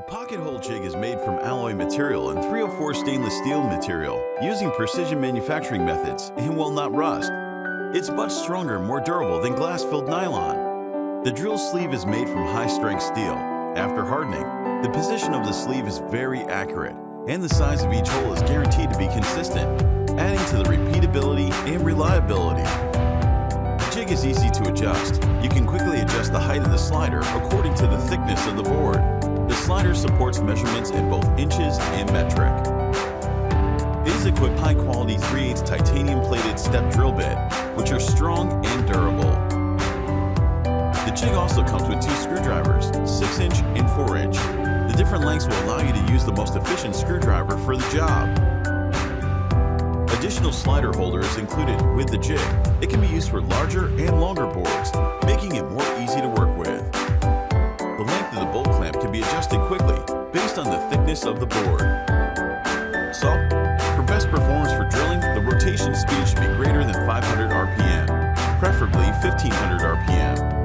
pocket hole jig is made from alloy material and 304 stainless steel material using precision manufacturing methods and will not rust. It's much stronger and more durable than glass-filled nylon. The drill sleeve is made from high-strength steel. After hardening, the position of the sleeve is very accurate and the size of each hole is guaranteed to be consistent, adding to the repeatability and reliability. The jig is easy to adjust. You can quickly adjust the height of the slider according to the thickness of the board. The slider supports measurements in both inches and metric. It is equipped with high-quality 3/8 titanium-plated step drill bit, which are strong and durable. The jig also comes with 2 screwdrivers, 6-inch and 4-inch. The different lengths will allow you to use the most efficient screwdriver for the job. Additional slider holder is included with the jig. It can be used for larger and longer boards, making it more easy to work with. The length of the bolt clamp can be adjusted quickly based on the thickness of the board. So, for best performance for drilling, the rotation speed should be greater than 500 RPM, preferably 1500 RPM.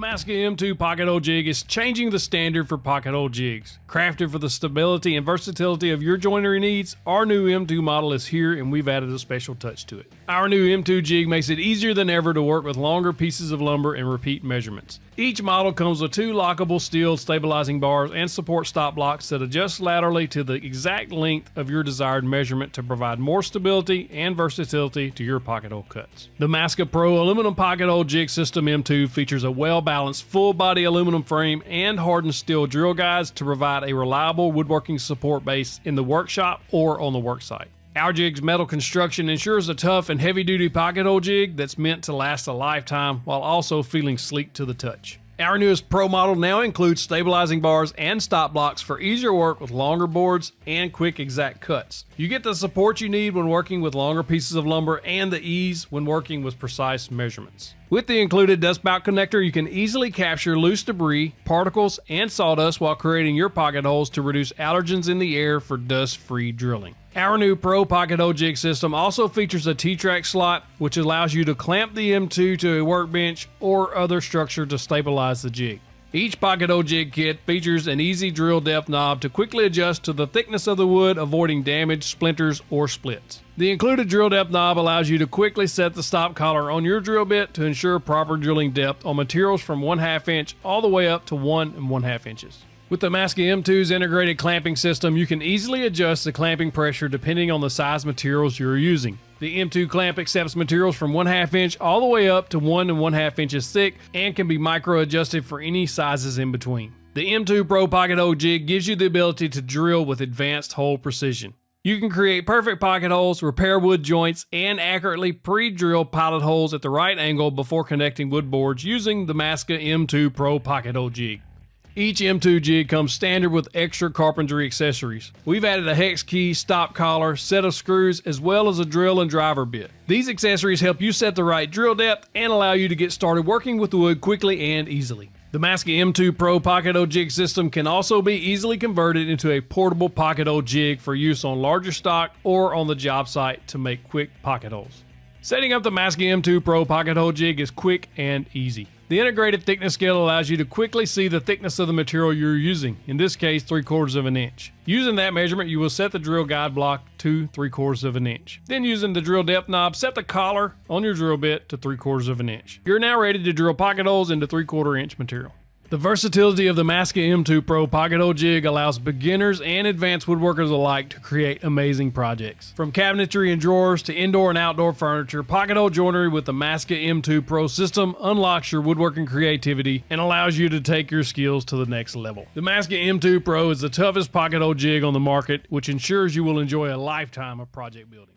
Massca M2 pocket hole jig is changing the standard for pocket hole jigs. Crafted for the stability and versatility of your joinery needs, our new M2 model is here and we've added a special touch to it. Our new M2 jig makes it easier than ever to work with longer pieces of lumber and repeat measurements. Each model comes with 2 lockable steel stabilizing bars and support stop blocks that adjust laterally to the exact length of your desired measurement to provide more stability and versatility to your pocket hole cuts. The Massca Pro aluminum pocket hole jig system M2 features a well-balanced full-body aluminum frame and hardened steel drill guides to provide a reliable woodworking support base in the workshop or on the worksite. Our jig's metal construction ensures a tough and heavy-duty pocket hole jig that's meant to last a lifetime while also feeling sleek to the touch. Our newest Pro model now includes stabilizing bars and stop blocks for easier work with longer boards and quick exact cuts. You get the support you need when working with longer pieces of lumber and the ease when working with precise measurements. With the included dust spout connector, you can easily capture loose debris, particles, and sawdust while creating your pocket holes to reduce allergens in the air for dust-free drilling. Our new Pro pocket hole jig system also features a T-track slot, which allows you to clamp the M2 to a workbench or other structure to stabilize the jig. Each pocket hole jig kit features an easy drill depth knob to quickly adjust to the thickness of the wood, avoiding damage, splinters, or splits. The included drill depth knob allows you to quickly set the stop collar on your drill bit to ensure proper drilling depth on materials from 1/2 inch all the way up to 1 1/2 inches. With the Massca M2's integrated clamping system, you can easily adjust the clamping pressure depending on the size materials you're using. The M2 clamp accepts materials from 1/2 inch all the way up to 1 1/2 inches thick and can be micro adjusted for any sizes in between. The M2 Pro pocket hole jig gives you the ability to drill with advanced hole precision. You can create perfect pocket holes, repair wood joints, and accurately pre-drill pilot holes at the right angle before connecting wood boards using the Massca M2 Pro pocket hole jig. Each M2 jig comes standard with extra carpentry accessories. We've added a hex key, stop collar, set of screws, as well as a drill and driver bit. These accessories help you set the right drill depth and allow you to get started working with the wood quickly and easily. The Massca M2 Pro pocket hole jig system can also be easily converted into a portable pocket hole jig for use on larger stock or on the job site to make quick pocket holes. Setting up the Massca M2 Pro pocket hole jig is quick and easy. The integrated thickness scale allows you to quickly see the thickness of the material you're using, in this case 3/4 of an inch. Using that measurement, you will set the drill guide block to 3/4 of an inch. Then using the drill depth knob, set the collar on your drill bit to 3/4 of an inch. You're now ready to drill pocket holes into 3/4 inch material. The versatility of the Massca M2 Pro pocket hole jig allows beginners and advanced woodworkers alike to create amazing projects. From cabinetry and drawers to indoor and outdoor furniture, pocket hole joinery with the Massca M2 Pro system unlocks your woodworking creativity and allows you to take your skills to the next level. The Massca M2 Pro is the toughest pocket hole jig on the market, which ensures you will enjoy a lifetime of project building.